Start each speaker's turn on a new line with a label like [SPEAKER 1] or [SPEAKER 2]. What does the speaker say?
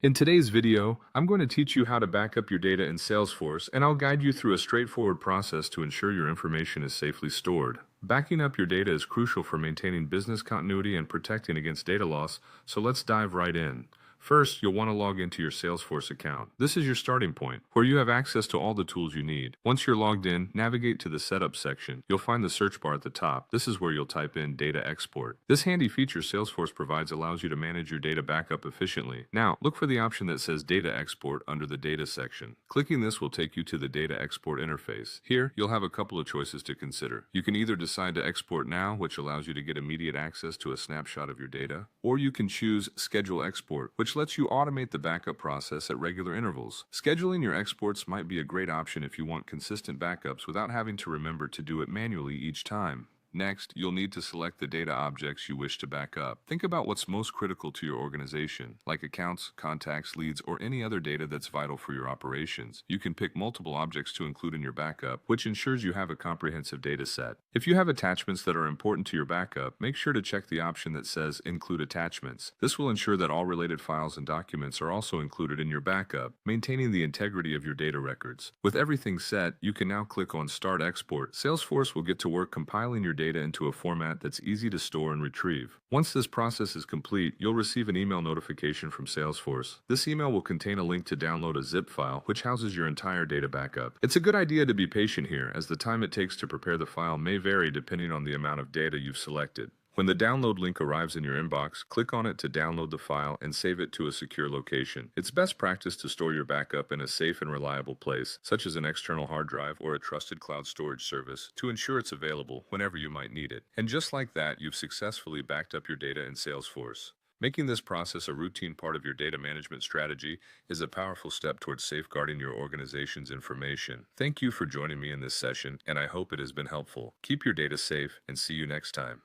[SPEAKER 1] In today's video, I'm going to teach you how to back up your data in Salesforce, and I'll guide you through a straightforward process to ensure your information is safely stored. Backing up your data is crucial for maintaining business continuity and protecting against data loss, so let's dive right in. First, you'll want to log into your Salesforce account. This is your starting point, where you have access to all the tools you need. Once you're logged in, navigate to the Setup section. You'll find the search bar at the top. This is where you'll type in Data Export. This handy feature Salesforce provides allows you to manage your data backup efficiently. Now, look for the option that says Data Export under the Data section. Clicking this will take you to the Data Export interface. Here, you'll have a couple of choices to consider. You can either decide to export now, which allows you to get immediate access to a snapshot of your data, or you can choose Schedule Export, which lets you automate the backup process at regular intervals. Scheduling your exports might be a great option if you want consistent backups without having to remember to do it manually each time. Next, you'll need to select the data objects you wish to back up. Think about what's most critical to your organization, like accounts, contacts, leads, or any other data that's vital for your operations. You can pick multiple objects to include in your backup, which ensures you have a comprehensive data set. If you have attachments that are important to your backup, make sure to check the option that says Include Attachments. This will ensure that all related files and documents are also included in your backup, maintaining the integrity of your data records. With everything set, you can now click on Start Export. Salesforce will get to work compiling your data into a format that's easy to store and retrieve. Once this process is complete, you'll receive an email notification from Salesforce. This email will contain a link to download a zip file, which houses your entire data backup. It's a good idea to be patient here, as the time it takes to prepare the file may vary depending on the amount of data you've selected. When the download link arrives in your inbox, click on it to download the file and save it to a secure location. It's best practice to store your backup in a safe and reliable place, such as an external hard drive or a trusted cloud storage service, to ensure it's available whenever you might need it. And just like that, you've successfully backed up your data in Salesforce. Making this process a routine part of your data management strategy is a powerful step towards safeguarding your organization's information. Thank you for joining me in this session, and I hope it has been helpful. Keep your data safe and see you next time.